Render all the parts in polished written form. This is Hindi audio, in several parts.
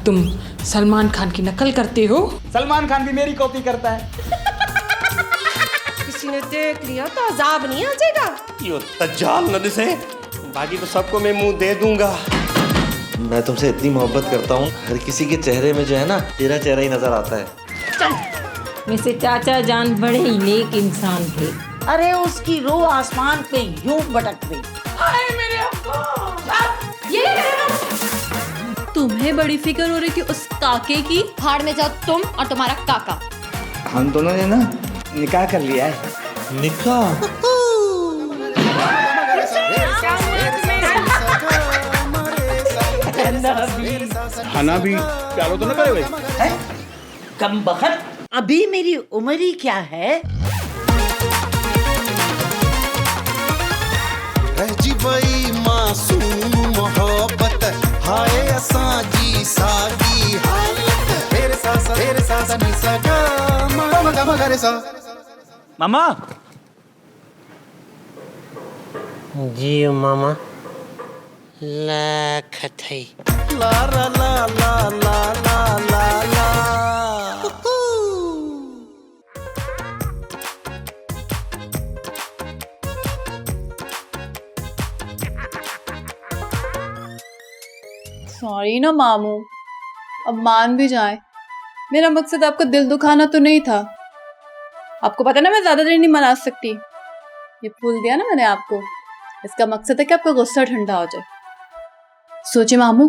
तुम सलमान खान की नकल करते हो? सलमान खान भी मेरी कॉपी करता है। किसी ने देख लिया तो अजाब नहीं आ जाएगा। यो दज्जाल न दिसे, बाकी तो सबको मैं मुंह दे दूंगा। मैं तुमसे इतनी मोहब्बत करता हूँ, हर किसी के चेहरे में जो है ना तेरा चेहरा ही नजर आता है। वैसे चाचा जान बड़े ही नेक इंसान थे। अरे उसकी रूह आसमान पे यूं भटक गई। हाय मेरे अब्बा! तुम्हें बड़ी फिक्र हो रही थी उस काके की? भाड़ में जाओ तुम और तुम्हारा काका। हम दोनों ने ना निकाह कर लिया है। निकाह? खाना भी प्यालो तो ना करे भाई। कम बखत, अभी मेरी उम्र ही क्या है। रही मासूम मोहब्बत हाय असां जी सागी हालत तेरे साथ नहीं सगा मगा मगा मगा रे सा। मामा जी मामा लाख थई। ला ला ला ला ला ला ला ला। सॉरी ना मामू, अब मान भी जाए, मेरा मकसद आपका दिल दुखाना तो नहीं था। आपको पता ना मैं ज्यादा देर नहीं मना सकती। ये फूल दिया ना मैंने आपको, इसका मकसद है कि आपका गुस्सा ठंडा हो जाए। सोचे मामू,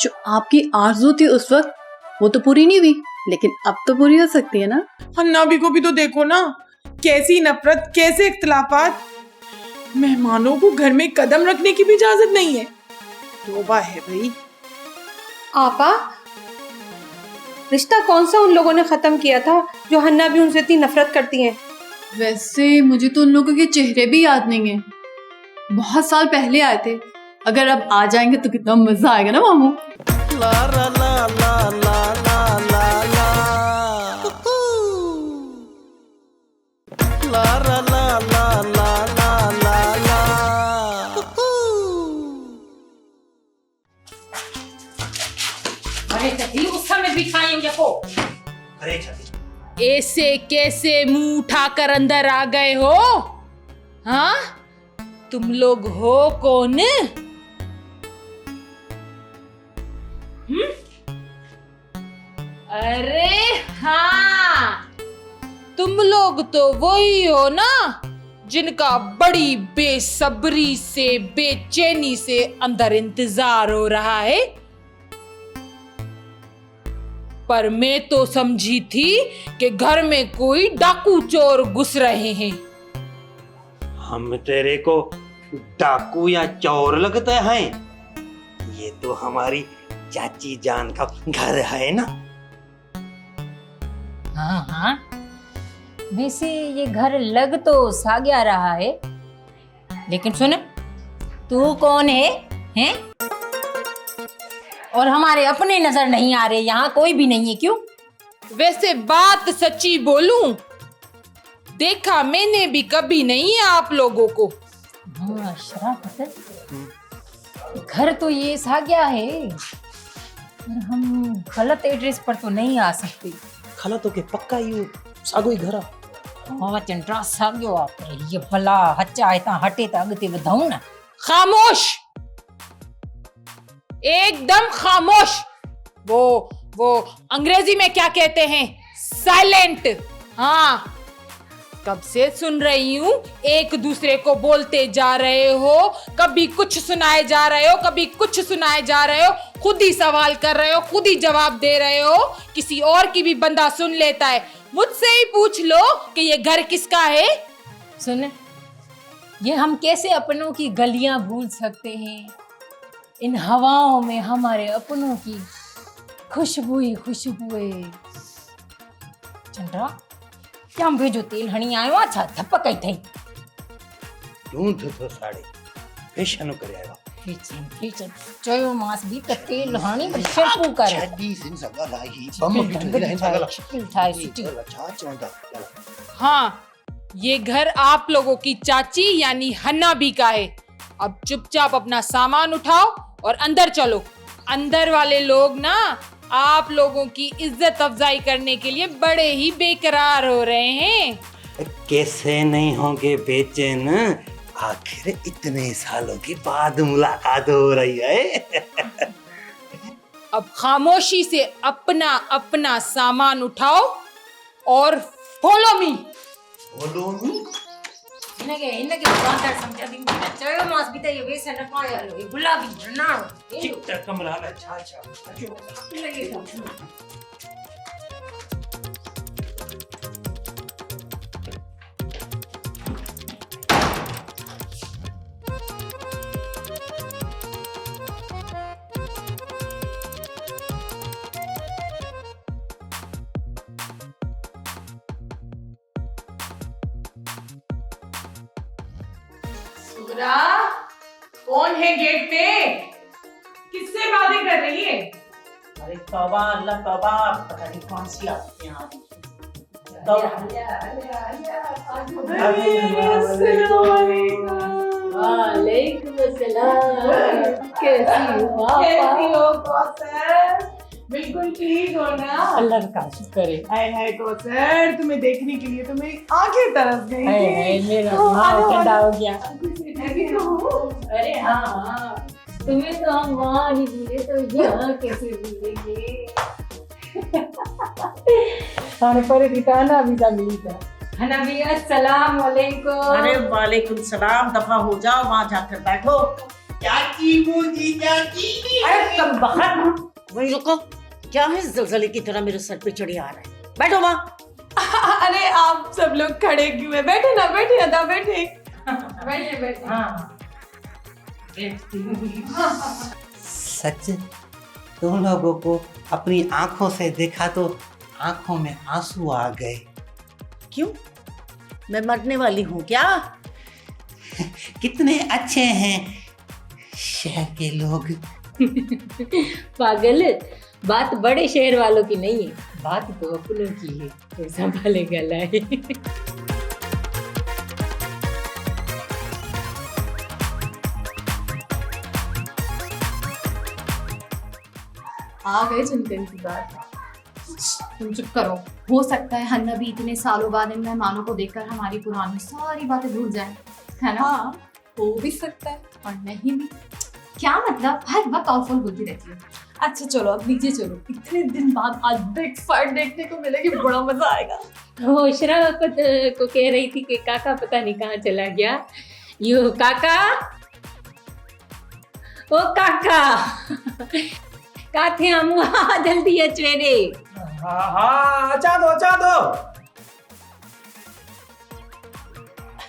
जो आपकी आरज़ू थी उस वक्त वो तो पूरी नहीं हुई, लेकिन अब तो पूरी हो सकती है ना। हन्ना भी को भी तो देखो ना, कैसी नफरत, कैसे इख्तिलाफात। मेहमानों को घर में कदम रखने की भी इजाजत नहीं है। तौबा है भाई। आपा, रिश्ता कौन सा उन लोगों ने खत्म किया था जो हन्ना भी उनसे इतनी नफरत करती हैं? वैसे मुझे तो उन लोगों के चेहरे भी याद नहीं है, बहुत साल पहले आए थे। अगर अब आ जाएंगे तो कितना मजा आएगा ना मामू। ला ला ला ला ला ला ला ला। ला ला ला ला ला ला ला ला। अरे कभी उस समय बिठाएंगे को। अरे छठी, ऐसे कैसे मुंह उठाकर अंदर आ गए हो? हाँ, तुम लोग हो कौन? अरे हाँ, तुम लोग तो वही हो ना जिनका बड़ी बेसब्री से, बेचैनी से अंदर इंतजार हो रहा है। पर मैं तो समझी थी कि घर में कोई डाकू चोर घुस रहे हैं। हम तेरे को डाकू या चोर लगता है? ये तो हमारी चाची जान का घर है ना। हाँ हाँ, वैसे ये घर लग तो साग्या रहा है, लेकिन सुन, तू कौन है? हैं? और हमारे अपने नजर नहीं आ रहे, यहाँ कोई भी नहीं है, क्यों? वैसे बात सच्ची बोलूं, देखा मैंने भी कभी नहीं है आप लोगों को। हाँ, शराफत है। घर तो ये साग्या है, पर हम गलत एड्रेस पर तो नहीं आ सकते। खला तो के पक्का यू सागो ही घर। हाँ चंद्रा, साग्यो आप ये भला हच्चा है ता हटे ता अगते वधाऊं ना। खामोश, एकदम खामोश। वो अंग्रेजी में क्या कहते हैं? साइलेंट। हाँ, कब से सुन रही हूँ, एक दूसरे को बोलते जा रहे हो, कभी कुछ सुनाए जा रहे हो, कभी कुछ सुनाए जा रहे हो, खुद ही सवाल कर रहे हो, खुद ही जवाब दे रहे हो। किसी और की भी बंदा सुन लेता है। मुझसे ही पूछ लो कि ये घर किसका है। सुन, ये हम कैसे अपनों की गलियां भूल सकते हैं? इन हवाओं में हमारे अपनों की खुशबू ही खुशबू है। चंद्रा, क्या हम भेजो तेल हणी आयो अच्छा धपक आई थई। यूं तो साड़े फेशन करे आयो। फेशन चयो मास भी त तेल हणी पर शैम्पू करे। छडी सिन सगा लाही बम बिठो लाइन सगा ठाई सिटी। अच्छा चोंदा। हाँ, ये घर आप लोगों की चाची यानी हन्ना भी का है। अब चुपचाप अपना सामान उठाओ और अंदर चलो। अंदर वाले लोग ना आप लोगों की इज्जत अफजाई करने के लिए बड़े ही बेकरार हो रहे हैं। कैसे नहीं होंगे बेचैन, आखिर इतने सालों के बाद मुलाकात हो रही है। अब खामोशी से अपना अपना सामान उठाओ और फॉलो मी। इनके बात समझा दी चलो मास भी ये वैसे न पाया लो गुलाबी ना चिट्टा कमरा में छा छा सुगरा, कौन है गेट पे? किससे बातें कर रही है? अरे तौबा अल्लाह तौबा, पता नहीं कौन सी आती हैं आप। वालेकुम अस्सलाम। कैसी हो कौसर? बिल्कुल ठीक हो ना? अल्लाह का शुक्र है। हाय हाय कौसर, तुम्हें देखने के लिए तो मेरी आंखें तरस गई थी। मेरा दिमाग ठंडा हो गया। अरे हाँ, तुम्हें तो हम वहाँ ही भूले तो यहाँ कैसे भूलेंगे? हमारे पर ठिकाना भी था मिली था। हनबी अस्सलाम वालेकुम। अरे वालेकुम सलाम, दफा हो जाओ, वहाँ जाकर बैठो। चाची मुझी चाची। अरे तुम बाहर वही रुको, क्या है जलजले की तरह मेरे सर पे चढ़ी आ रहा है? बैठो वहाँ। अरे आप सब लोग खड़े क्यों है? बैठे ना बैठे। बैठे। हाँ सच तुम लोगों को अपनी आंखों से देखा तो आंखों में आंसू आ गए। क्यों, मैं मरने वाली हूँ क्या? कितने अच्छे हैं शहर के लोग। पागल, बात बड़े शहर वालों की नहीं है, बात तो अपनों की है। तो संभाले गला है। आ गए चिंतन की बात। तुम चुप करो। हो सकता है हन्ना भी इतने सालों बाद इन मेहमानों को देखकर हमारी पुरानी सारी बातें भूल जाए, है ना? हाँ, हो भी सकता है और नहीं भी। क्या मतलब, हर वक्त ऑफल बोलती रहती है। अच्छा चलो अब नीचे चलो, इतने दिन बाद आज बिग फाइट देखने को मिलेगी, बड़ा मजा आएगा। वो शराफत को कह रही थी कि काका पता नहीं कहाँ चला गया। यो काका, ओ काका, का थे हम? जल्दी अचवेरे। हाँ अच्छा दो।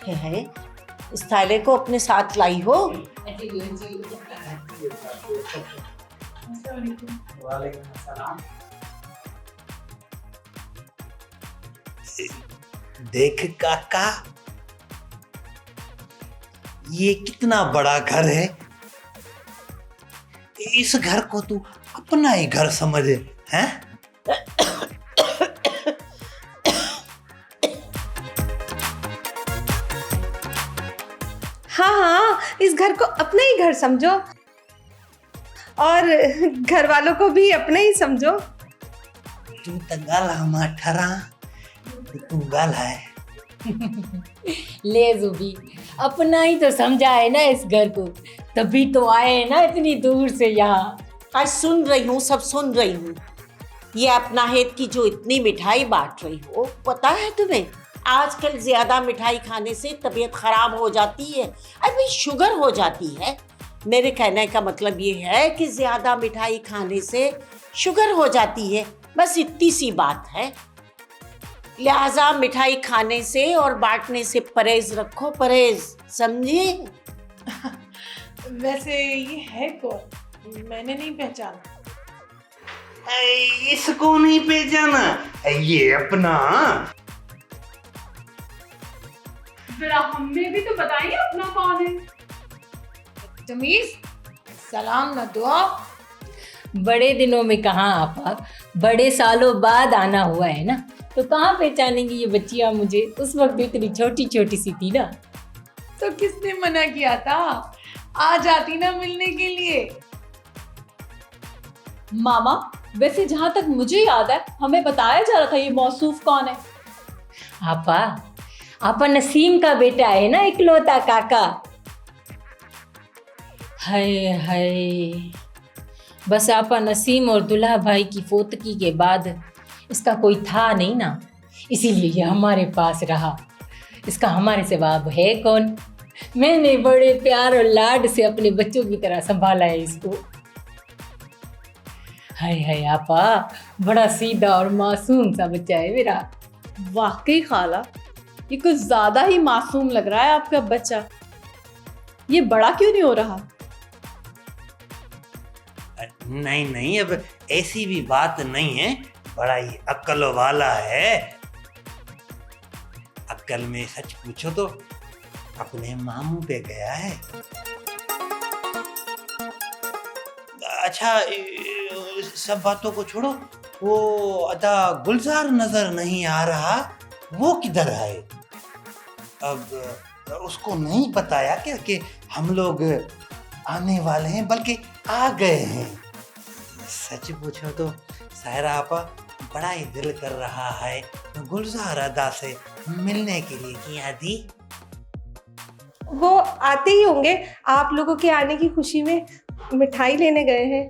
है इस थैले को अपने साथ लाई हो? देख काका, ये कितना बड़ा घर है। इस घर को तू अपना ही घर समझ, हैं? हाँ, इस घर को अपना ही घर समझो और घर वालों को भी अपना ही समझो। तू तंगाला माठरा, तू गाला है। ले जुबी, अपना ही तो समझा है ना इस घर को, तभी तो आए हैं ना इतनी दूर से यहाँ। आज सुन रही हूँ, सब सुन रही हूँ। ये अपना हेत की जो इतनी मिठाई बांट रही हो, पता है तुम्हें आजकल ज्यादा मिठाई खाने से तबीयत खराब हो जाती है, अभी शुगर हो जाती है। मेरे कहने का मतलब ये है कि ज्यादा मिठाई खाने से शुगर हो जाती है, बस इतनी सी बात है। लिहाजा मिठाई खाने से और बांटने से परहेज रखो, परहेज, समझे? वैसे ये है कौन? मैंने नहीं पहचाना। इसको नहीं पहचाना? ये अपना जरा हमें भी तो बताइए अपना कौन है। तमीज, सलाम न दुआ। बड़े दिनों में कहाँ आपा, बड़े सालों बाद आना हुआ है ना, तो कहाँ पहचानेंगी ये बच्चियाँ मुझे? उस वक्त इतनी छोटी छोटी सी थी ना। तो किसने मना किया था? आ जाती ना मिलने के लिए। मामा वैसे जहां तक मुझे याद है हमें बताया जा रहा था ये मौसूफ कौन है। आपा, आपा नसीम का बेटा है ना, इकलौता काका। हाय हाय, बस आपा नसीम और दुल्हा भाई की फोतकी के बाद इसका कोई था नहीं ना, इसीलिए ये हमारे पास रहा। इसका हमारे सिवा अब है कौन। मैंने बड़े प्यार और लाड से अपने बच्चों की तरह संभाला है इसको। हाय हाय आपा, बड़ा सीधा और मासूम सा बच्चा है मेरा। वाकई खाला, ये कुछ ज्यादा ही मासूम लग रहा है आपका बच्चा। ये बड़ा क्यों नहीं हो रहा? नहीं नहीं, अब ऐसी भी बात नहीं है, बड़ा ही अक्ल वाला है। अक्ल में सच पूछो तो अपने मामू पे गया है। अच्छा, सब बातों को छोड़ो, वो अदा गुलजार नजर नहीं आ रहा, वो किधर है? अब उसको नहीं बताया क्या कि हम लोग आने वाले हैं, बल्कि आ गए हैं। सच पूछो तो सायरा आपा, बड़ा ही दिल कर रहा है गुलजार अदा से मिलने के लिए। की आदि वो आते ही होंगे, आप लोगों के आने की खुशी में मिठाई लेने गए हैं,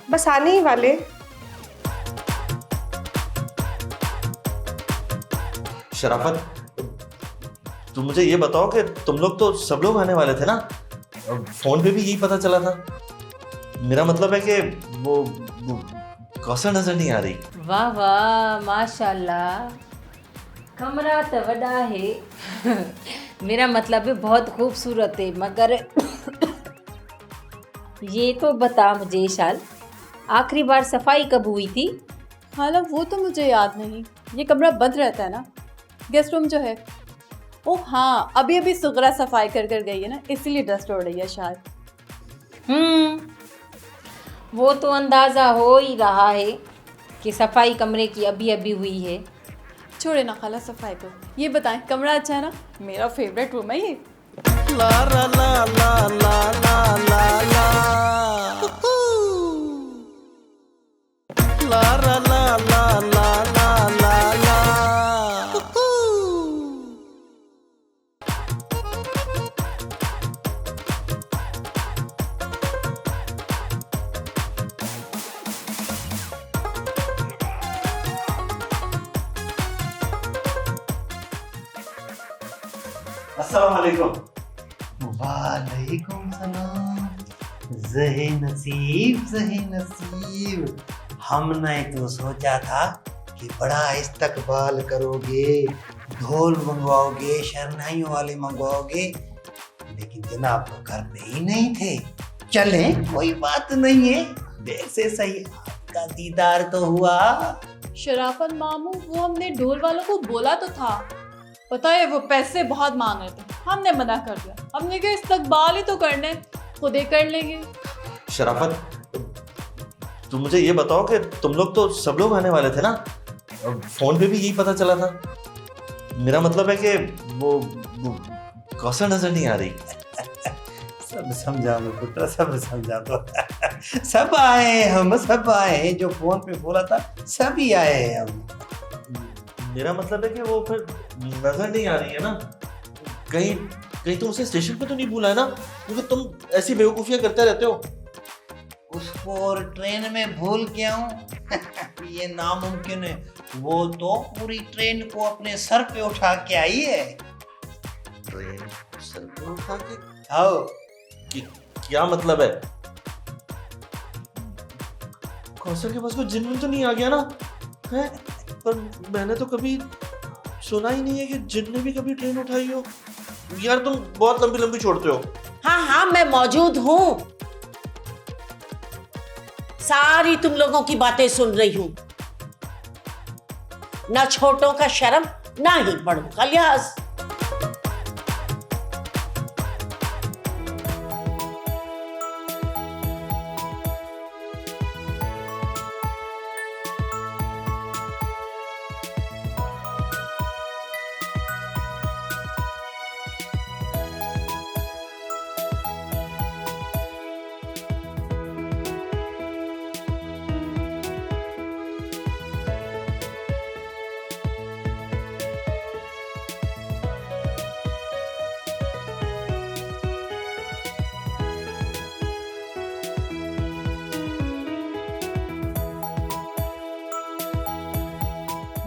बस आने ही वाले। शराफत, तुम मुझे ये बताओ कि तुम लोग तो सब लोग आने वाले थे ना? फोन पे भी यही पता चला था। मेरा मतलब है कि वो कौशल नजर नहीं आ रही। वाह वाह, माशाल्लाह, कमरा तो बड़ा है। मेरा मतलब है बहुत खूबसूरत है, मगर ये तो बता मुझे शाल, आखिरी बार सफाई कब हुई थी? खाला वो तो मुझे याद नहीं, ये कमरा बंद रहता है ना, गेस्ट रूम जो है। ओह हाँ, अभी अभी सुगरा सफाई कर गई है ना, इसीलिए डस्ट हो रही है शायद। वो तो अंदाज़ा हो ही रहा है कि सफाई कमरे की अभी अभी हुई है। छोड़े ना खाला सफाई को, ये बताएं कमरा अच्छा है ना? मेरा फेवरेट रूम है ये। ला ला ला ला ला ला ला ला ला ला ला ला ला ला ला। अस्सलाम वालेकुम। वालेकुम सलाम। ज़हे नसीब, ज़हे नसीब। हमने तो सोचा था कि बड़ा इस्तकबाल करोगे, ढोल मंगवाओगे, शहनाइयों वाले मंगवाओगे, लेकिन जनाब तो घर पे ही नहीं थे। चले, कोई बात नहीं है, देर से सही आपका दीदार तो हुआ। शराफत मामू, वो हमने ढोल वालों को बोला तो था, पता है वो पैसे बहुत मांग रहे थे, हमने मना कर दिया। हमने कहा इस्तकबाल ही तो करने, खुद ही कर लेंगे। शराफत, तुम मुझे ये बताओ कि तुम लोग तो सब लोग आने वाले थे ना? फोन पे भी यही पता चला था। मेरा मतलब है कि वो कौशल नजर नहीं आ रही। सब समझा दो पुत्र, सब समझा दो। सब आए हम, सब आए, जो फोन पे बोला था सभी आए हम। मेरा मतलब है कि वो फिर नजर नहीं आ रही है ना? कहीं कहीं तुम उसे स्टेशन पे तो नहीं भूला है ना? क्योंकि तुम ऐसी बेवकूफियां करते रहते हो। उसको और ट्रेन में भूल गया हूँ। ये नामुमकिन है। वो तो पूरी ट्रेन को अपने सर पे उठा के आई है। ट्रेन सर पे उठा के? आओ, क्या मतलब है? कौशल के पास कोई जिन्न तो नहीं आ गया ना? है? पर मैंने तो कभी सुना ही नहीं है कि जिन्न ने भी कभी ट्रेन उठाई हो। यार तुम बहुत लंबी लंबी छोड़ते हो। हाँ हाँ, मैं मौजूद हूँ, सारी तुम लोगों की बातें सुन रही हूँ। ना छोटों का शर्म, ना ही बड़ों का लिहाज।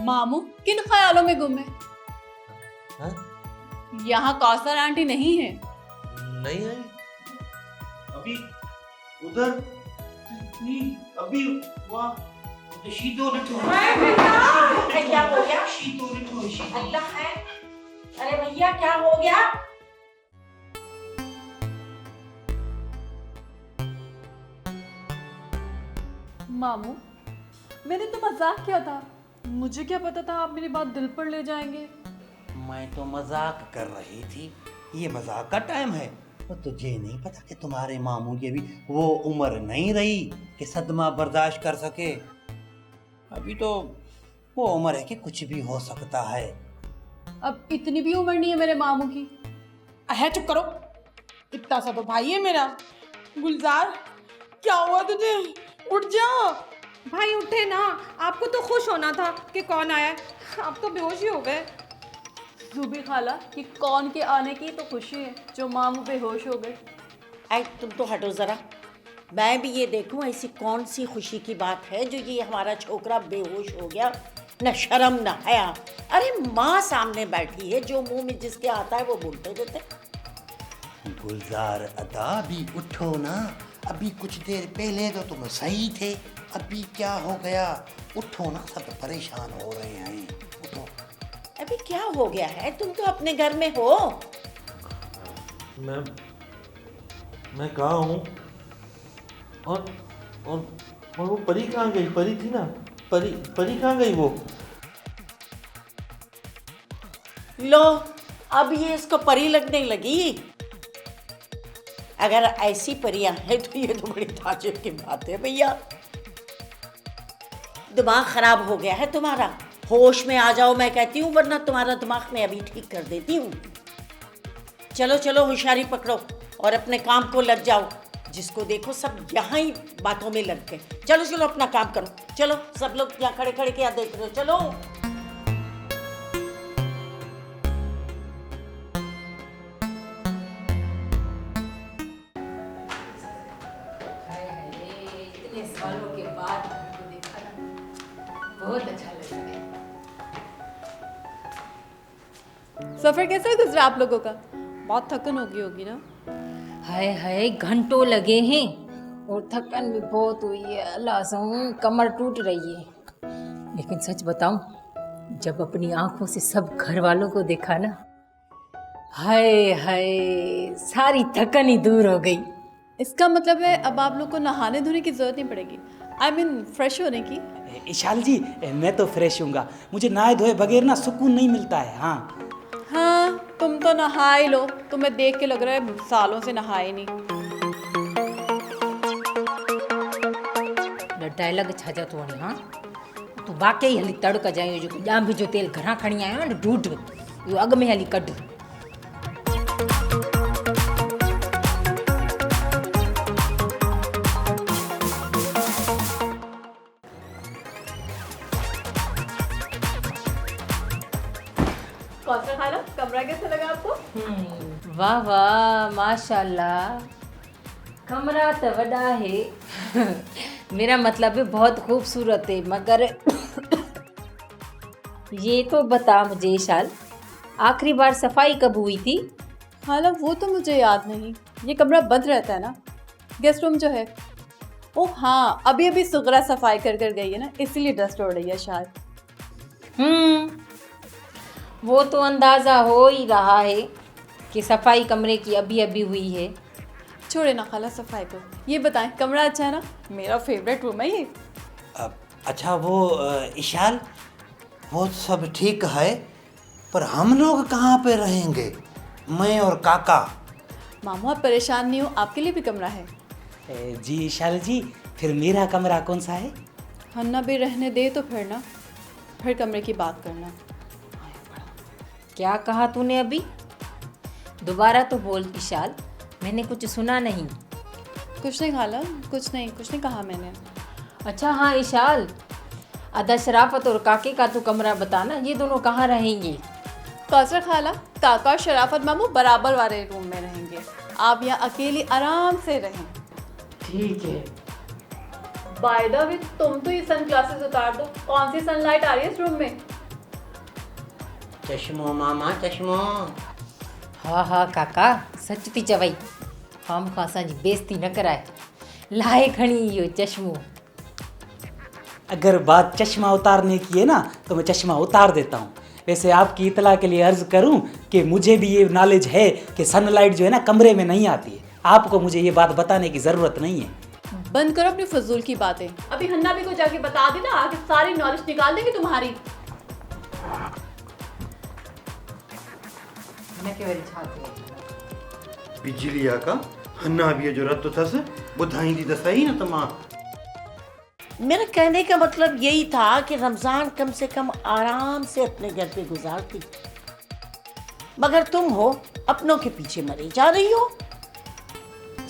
मामू किन ख्यालों में गुम है? हाँ? यहाँ कौसर आंटी नहीं है। नहीं आई अभी उधर नहीं अभी वहाँ क्या हो गया? अल्लाह है, अरे भैया क्या हो गया? मामू मैंने तो मजाक किया था, मुझे क्या पता था आप मेरी बात दिल पर ले जाएंगे। मैं तो मजाक कर रही थी, ये मजाक का टाइम है। तो तुझे नहीं पता कि तुम्हारे मामू की अभी वो उम्र नहीं रही कि सदमा बर्दाश्त कर सके। अभी तो वो उम्र है कि कुछ भी हो सकता है। अब इतनी भी उम्र नहीं है मेरे मामू की। है चुप करो, इतना सा तो भाई है मेरा। गुलजार क्या हुआ तुझे? उठ जा। भाई उठे ना, आपको तो खुश होना था कि कौन आया, आप तो बेहोश ही हो गए। जुबी खाला कि कौन के आने की तो खुशी है, जो मामू बेहोश हो गए। आई तुम तो हटो जरा, मैं भी ये देखूं ऐसी कौन सी खुशी की बात है जो ये हमारा छोकरा बेहोश हो गया। न शर्म न हया। अरे माँ सामने बैठी है, जो मुंह में जिसके आता है वो बोलते रहते। गुलजार अदा भी उठो ना, अभी कुछ देर पहले तो तुम सही थे, अभी क्या हो गया? उठो ना, सब परेशान हो रहे हैं, उठो। अभी क्या हो गया है? तुम तो अपने घर में हो। मैं कहाँ हूँ? और वो परी कहाँ गई? परी थी ना, परी कहाँ गई वो? लो अब ये इसको परी लगने लगी। अगर ऐसी परियां हैं तो ये तो बड़ी ताजुब की बात है भैया। दिमाग खराब हो गया है तुम्हारा, होश में आ जाओ मैं कहती हूँ, वरना तुम्हारा दिमाग मैं अभी ठीक कर देती हूँ। चलो चलो होशियारी पकड़ो और अपने काम को लग जाओ। जिसको देखो सब यहाँ ही बातों में लग गए। चलो चलो अपना काम करो, चलो सब लोग यहाँ खड़े खड़े क्या देख रहे हो? चलो। इतने सालों के बाद आपको देखा ना, बहुत अच्छा लग रहा है। सफर कैसा गुजरा आप लोगों का? बहुत थकन होगी ना? हाय हाय घंटों लगे हैं और थकन भी बहुत हुई है। अल्लाह से कमर टूट रही है। लेकिन सच बताऊं, जब अपनी आंखों से सब घर वालों को देखा ना, हाय हाय सारी थकन ही दूर हो गई। इसका मतलब है अब आप लोग को नहाने धोने की जरूरत नहीं पड़ेगी, आई मीन फ्रेश होने की। इशाल जी मैं तो फ्रेश हूँगा, मुझे नहाए धोए बगैर ना सुकून नहीं मिलता है। हाँ तुम तो नहा ही लो, तुम्हें देख के लग रहा है सालों से नहाए नहीं। डायलॉग छाजा तो वणी। हाँ तू वाकई हली तड़का जाए जो जाम भी जो तेल घरा खणी आयो न ढूंढ यो अग में हली कढ। कौन सा खाना कमरा कैसा लगा आपको? वाह वाह माशाल्लाह, कमरा तो बड़ा है। मेरा मतलब है बहुत खूबसूरत है, मगर ये तो बता मुझे इशाल, आखिरी बार सफाई कब हुई थी? खाला वो तो मुझे याद नहीं, ये कमरा बंद रहता है ना, गेस्ट रूम जो है। ओ हाँ अभी अभी सुगरा सफाई कर गई है ना, इसीलिए डस्ट हो रही है शायद। वो तो अंदाज़ा हो ही रहा है कि सफाई कमरे की अभी अभी हुई है। छोड़े ना खाला सफाई को, ये बताएं कमरा अच्छा है ना? मेरा फेवरेट रूम है ये। अच्छा वो इशाल, वो सब ठीक है, पर हम लोग कहाँ पे रहेंगे, मैं और काका? मामू आप परेशान नहीं हो, आपके लिए भी कमरा है। जी इशाल जी, फिर मेरा कमरा कौन सा है? हन्ना भी रहने दे तो फिर ना, फिर कमरे की बात करना। क्या कहा तूने अभी? दोबारा तो बोल इशाल, मैंने कुछ सुना नहीं। कुछ नहीं खाला, कुछ नहीं कहा मैंने। अच्छा हाँ इशाल, अदा शराफत और काके का तू कमरा बताना, ये दोनों कहाँ रहेंगे? कौसर खाला, काका और शराफत मामू बराबर वाले रूम में रहेंगे, आप यहाँ अकेली आराम से रहें। ठीक है। बाय द वे तुम तो ये सन ग्लासेस उतार दो, कौन सी सनलाइट आ रही है इस रूम में? चश्मो मामा चश्मो। हाँ हाँ काका सच थी चवई, हम खां असांजी बेइज्जती न कराए, लाए खणी इहो चश्मो। अगर बात चश्मा उतारने की है ना तो मैं चश्मा उतार देता हूँ। वैसे आपकी इतला के लिए अर्ज करूँ कि मुझे भी ये नॉलेज है कि सनलाइट जो है ना कमरे में नहीं आती है। आपको मुझे ये बात बताने की ज़रूरत नहीं है। बंद करो अपनी फजूल की बातें। अभी हन्ना भी को जाके बता देना, आगे सारी नॉलेज निकाल देंगे तुम्हारी। बिजली का हन्ना भी जो रत थस बुधाईंदी त सही न तमा। मेरा कहने का मतलब यही था कि रमजान कम से कम आराम से अपने घर पे गुजारती, मगर तुम हो अपनों के पीछे मरी जा रही हो।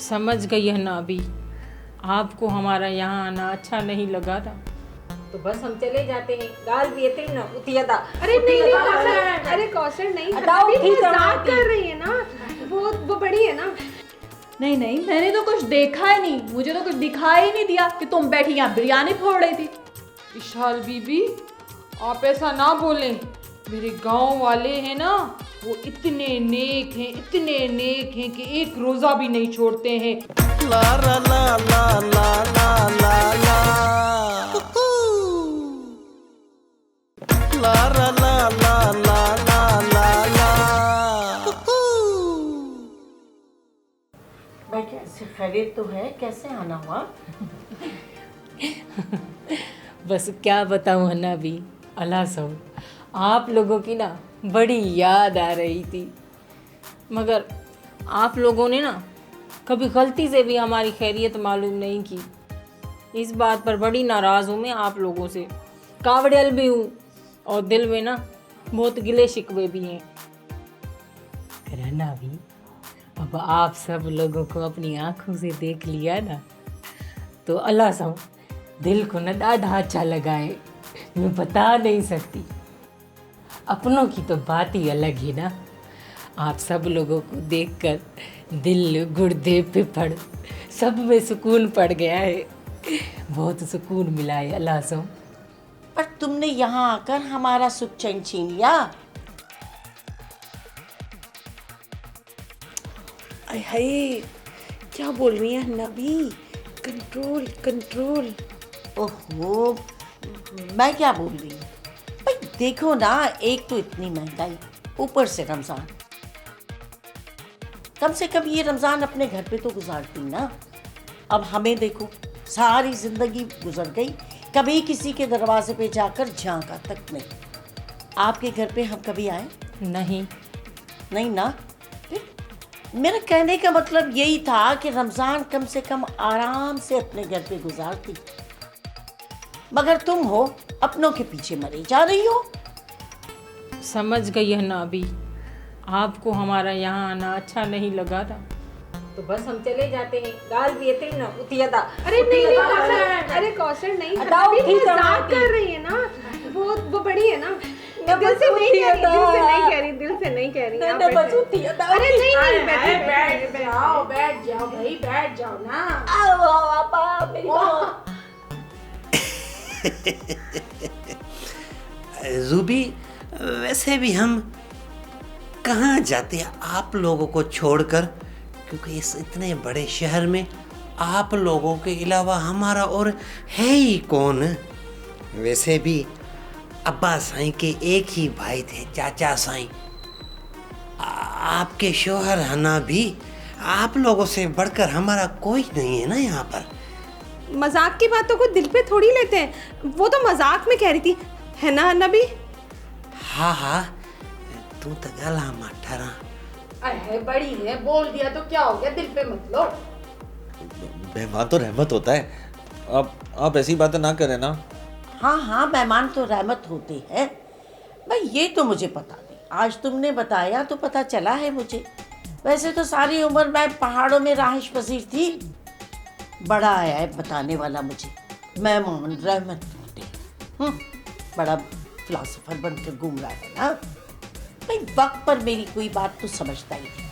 समझ गई है ना अभी, आपको हमारा यहाँ आना अच्छा नहीं लगा था तो बस हम चले जाते हैं। गाल भी इतनी ना उतिया था। अरे नहीं कौशल, अरे कौशल नहीं, मजाक कर रही है ना, वो बड़ी है ना। नहीं नहीं, मैंने तो कुछ देखा ही नहीं, मुझे तो कुछ दिखाई ही नहीं दिया कि तुम बैठी यहाँ बिरयानी फोड़ रही थी। विशाल बीबी आप ऐसा ना बोलें, मेरे गांव वाले हैं ना वो इतने नेक हैं कि एक रोजा भी नहीं छोड़ते हैं। ला ला ला ला ला ला ला ला ला ला ला ला ला ला ला। भाई कैसे खैरियत तो है, कैसे आना हुआ? बस क्या बताऊँ हन्ना भी, अल्लाह सब आप लोगों की ना बड़ी याद आ रही थी, मगर आप लोगों ने ना कभी गलती से भी हमारी खैरियत मालूम नहीं की। इस बात पर बड़ी नाराज़ हूँ मैं आप लोगों से, कावड़ियल भी हूँ और दिल में ना बहुत गिले शिकवे भी हैं। रहना भी अब आप सब लोगों को अपनी आंखों से देख लिया ना तो अल्लाह सब दिल को ना ॾाढा अच्छा लगा है, मैं बता नहीं सकती। अपनों की तो बात ही अलग है ना, आप सब लोगों को देखकर दिल गुर्दे फिफड़ सब में सुकून पड़ गया है, बहुत सुकून मिला है अल्लाह से। पर तुमने यहाँ आकर हमारा सुख चैन छीन लिया। हाय क्या बोल रही है नबी? Control control. ओहो मैं क्या बोल रही हूँ भाई, देखो ना, एक तो इतनी महंगाई, ऊपर से रमज़ान। कम से कम ये रमज़ान अपने घर पे तो गुजारती ना। अब हमें देखो, सारी ज़िंदगी गुजर गई, कभी किसी के दरवाजे पे जाकर झांका तक नहीं। आपके घर पे हम कभी आए? नहीं नहीं ना। फिर मेरा कहने का मतलब यही था कि रमज़ान कम से कम आराम से अपने घर पे गुजारती, मगर तुम हो अपनों के पीछे मरी जा रही हो। समझ गई है ना अभी, आपको हमारा यहाँ आना अच्छा नहीं लगा था तो बस हम चले जाते हैं। गाल भी इतनी ना उतिया था। अरे नहीं कौशल, अरे कौशल नहीं, मजाक कर रही है ना, वो बड़ी है ना। दिल से नहीं कह रही, दिल से नहीं कह रही। अरे नहीं, बैठ जाओ भाई, बैठ जाओ ना। रूबी, वैसे भी हम कहाँ जाते हैं आप लोगों को छोड़कर, क्योंकि इस इतने बड़े शहर में आप लोगों के अलावा हमारा और है ही कौन। वैसे भी अब्बा साईं के एक ही भाई थे, चाचा साईं। आपके शोहर हना भी आप लोगों से बढ़कर हमारा कोई नहीं है ना यहाँ पर। मजाक की बातों को दिल पे थोड़ी लेते हैं, वो तो मजाक में कह रही थी, है ना हन्ना भी? हाँ हाँ, तू तो गला माठरा। अरे बड़ी है, बोल दिया तो क्या हो गया, दिल पे मत लो। मेहमान तो रहमत होता है, आप ऐसी बातें ना करें ना। हाँ हाँ, मेहमान तो रहमत होते हैं भाई, ये तो मुझे पता नहीं, आज तुमने बताया तो पता चला है मुझे। वैसे तो सारी उम्र मैं पहाड़ों में राहिश पसीर थी, बड़ा आया है बताने वाला मुझे, मेहमान रहमत होते हैं। बड़ा फिलोसोफर बनकर घूम रहा है ना भाई। वक्त पर मेरी कोई बात तो समझता ही नहीं,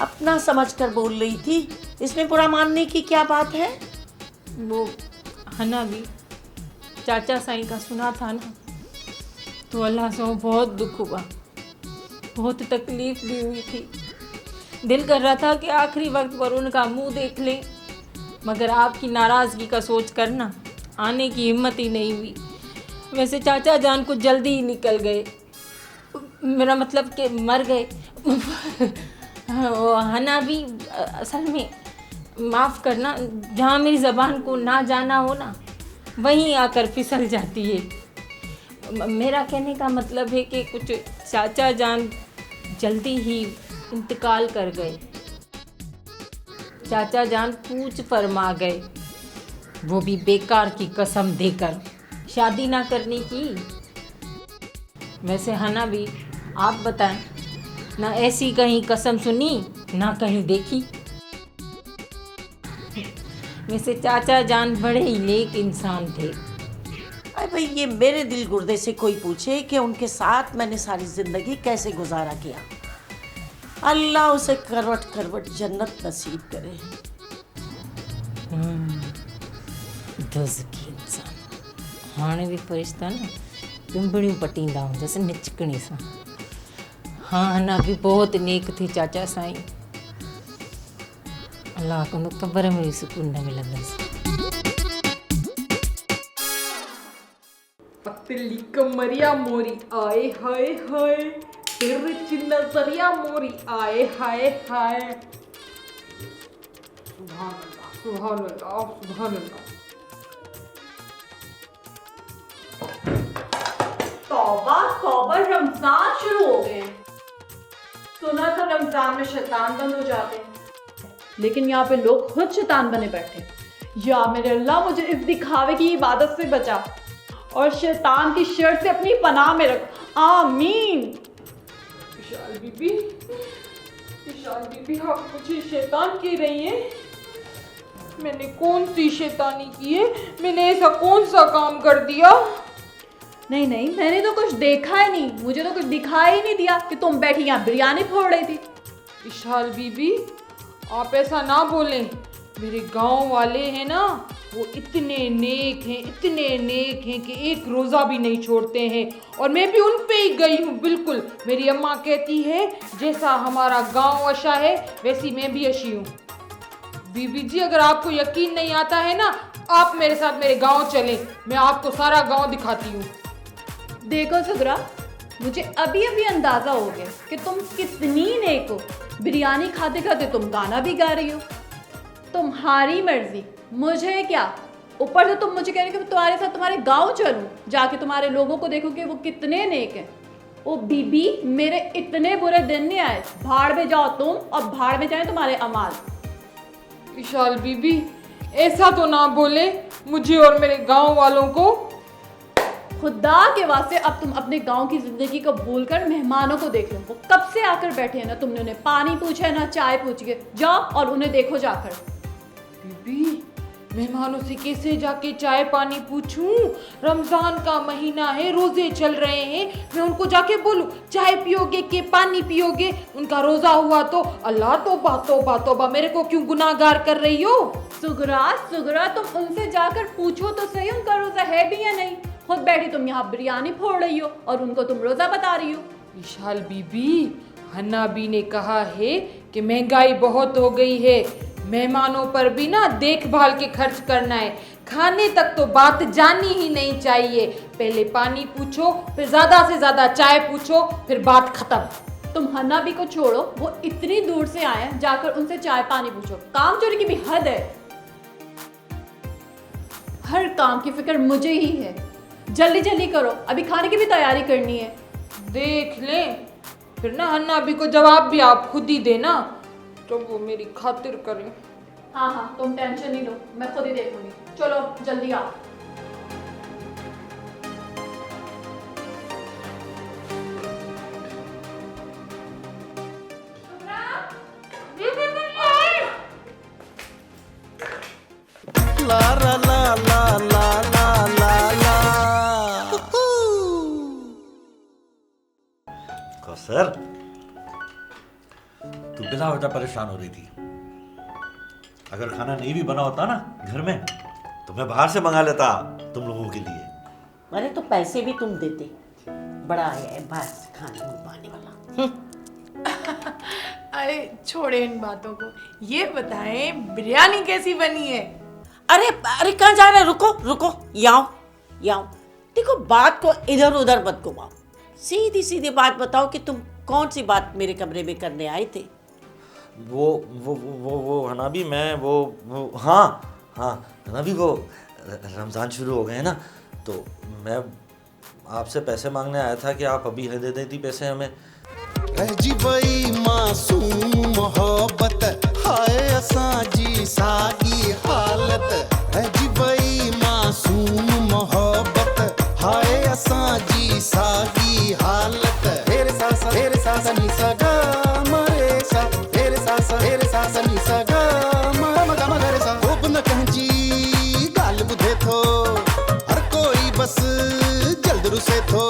अपना समझकर बोल रही थी, इसमें बुरा मानने की क्या बात है? वो हना भी चाचा साईं का सुना था ना, तो अल्लाह से बहुत दुख हुआ। बहुत तकलीफ भी हुई थी। दिल कर रहा था कि आखिरी वक्त पर उनका मुंह देख लें, मगर आपकी नाराज़गी का सोच कर ना आने की हिम्मत ही नहीं हुई। वैसे चाचा जान कुछ जल्दी ही निकल गए, मेरा मतलब कि मर गए। हना भी असल में, माफ़ करना, जहाँ मेरी ज़बान को ना जाना हो ना वहीं आकर फिसल जाती है। मेरा कहने का मतलब है कि कुछ चाचा जान जल्दी ही इंतकाल कर गए। चाचा जान पूछ फरमा गए, वो भी बेकार की कसम देकर शादी ना करने की। वैसे हना भी, आप बताएं, ना ऐसी कहीं कसम सुनी ना कहीं देखी। वैसे चाचा जान बड़े ही नेक इंसान थे। अरे भाई, ये मेरे दिल गुर्दे से कोई पूछे कि उनके साथ मैंने सारी ज़िंदगी कैसे गुजारा किया। अल्लाह उसे करवट करवट जन्नत नसीब करे। दोज़खी इंसान हाणे भी फरिश्ता न पिंपड़ियूं पटींदा हूंदसि निचकणी सां। हाँ, हना भी बहुत नेक थी चाचा साईं। अल्लाह कंदो क़ब्र में भी सुकून न मिलंदसि। पतली कमरिया मोरी आए हाय हाय, तिरछी नजरिया मोरी आए हाय हाय। सुभान अल्लाह, सुभान अल्लाह, सुभान अल्लाह। तौबा तौबा, रमजान शुरू हो गए। सुना था रमजान में शैतान बंद हो जाते हैं, लेकिन यहाँ पे लोग खुद शैतान बने बैठे। या मेरे अल्लाह, मुझे इस दिखावे की इबादत से बचा और शैतान की शर से अपनी पनाह में रख। आमीन। विशाल बीबी, विशाल बीबी, आप मुझे शैतान कह रही हैं? मैंने कौन सी शैतानी की है? मैंने ऐसा कौन सा काम कर दिया? नहीं नहीं, मैंने तो कुछ देखा ही नहीं, मुझे तो कुछ दिखाई ही नहीं दिया कि तुम बैठी यहाँ बिरयानी फोड़ रही थी। विशाल बीबी, आप ऐसा ना बोलें। मेरे गांव वाले हैं ना, वो इतने नेक हैं, इतने नेक हैं कि एक रोज़ा भी नहीं छोड़ते हैं, और मैं भी उन पे ही गई हूँ बिल्कुल। मेरी अम्मा कहती है जैसा हमारा गांव अशा है वैसी मैं भी अशी हूँ। बीबी जी, अगर आपको यकीन नहीं आता है ना, आप मेरे साथ मेरे गांव चलें, मैं आपको सारा गांव दिखाती हूँ। देखो सुगरा, मुझे अभी अभी अंदाजा हो गया कि तुम कितनी नेक हो। बिरयानी खाते खाते तुम गाना भी गा रही हो। तुम्हारी मर्जी, मुझे क्या। ऊपर से तुम मुझे कह रहे हो कि तुम्हारे साथ तुम्हारे गांव चलूं, जाके तुम्हारे लोगों को देखो कि वो कितने नेक हैं। ओ बीबी, मेरे इतने बुरे दिन नहीं आए। भाड़ में जाओ तुम और भाड़ में जाए तुम्हारे अमाल। विशाल बीबी, ऐसा तो ना बोले मुझे और मेरे गांव वालों को। खुदा के वास्ते अब तुम अपने गांव की जिंदगी को भूलकर मेहमानों को देख लो। वो कब से आकर बैठे हैं ना, तुमने उन्हें पानी पूछा है ना चाय पूछ के। जाओ और उन्हें देखो जाकर। बीबी, मेहमानों से कैसे जाके चाय पानी पूछूं? रमजान का महीना है, रोजे चल रहे हैं, मैं उनको जाके बोलूं चाय पियोगे कि पानी पियोगे? उनका रोजा हुआ तो अल्लाह तौबा तौबा तौबा, मेरे को क्यों गुनाहगार कर रही हो? सुगरा सुगरा, तुम उनसे जाकर पूछो तो सही उनका रोजा है भी या नहीं। खुद बैठी तुम यहाँ बिरयानी फोड़ रही हो और उनको तुम रोजा बता रही हो। विशाल बीबी, हन्ना बी ने कहा है कि महंगाई बहुत हो गई है, मेहमानों पर भी ना देखभाल के खर्च करना है। खाने तक तो बात जानी ही नहीं चाहिए। पहले पानी पूछो, फिर ज्यादा से ज्यादा चाय पूछो, फिर बात खत्म। तुम हन्ना बी को छोड़ो, वो इतनी दूर से आए हैं, जाकर उनसे चाय पानी पूछो। काम चोरी की भी हद है। हर काम की फिक्र मुझे ही है। जल्दी जल्दी करो, अभी खाने की भी तैयारी करनी है। देख ले, फिर ना हन्ना बी को जवाब भी आप खुद ही देना, तो वो मेरी खातिर करें। हाँ हाँ, तुम टेंशन नहीं लो, मैं खुद ही देखूंगी। चलो जल्दी आओ। ला ला ला ला ला ला ला ला। कौसर, तू बिना वजह परेशान हो रही थी। अगर खाना नहीं भी बना होता ना घर में, तो मैं बाहर से मंगा लेता तुम लोगों के लिए। अरे तो पैसे भी तुम देते। बड़ा आया है बाहर से खाना मंगवाने वाला। अरे छोड़े इन बातों को, ये बताएं बिरयानी कैसी बनी है? अरे अरे कहाँ जा रहे हैं? रुको रुको, यहाँ देखो, बात को इधर उधर मत घुमाओ, सीधी सीधी बात बताओ कि तुम कौन सी बात मेरे कमरे में करने आए थे? वो हनाबी, मैं वो हाँ हनाबी, वो रमज़ान शुरू हो गए हैं ना, तो मैं आपसे पैसे मांगने आया था कि आप अभी दे देती पैसे हमें। रही वही मासूम मोहब्बत, हाय असां जी सागी हालत। रही वही मासूम मोहब्बत, हाय असां जी सागी हालत। तेरे सासा नी सगा मरे सा, तेरे सासा नी सगा मगा मगरे सा। ओप न कहजी गाल बुधे थो, हर कोई बस जल्द रुसे थो।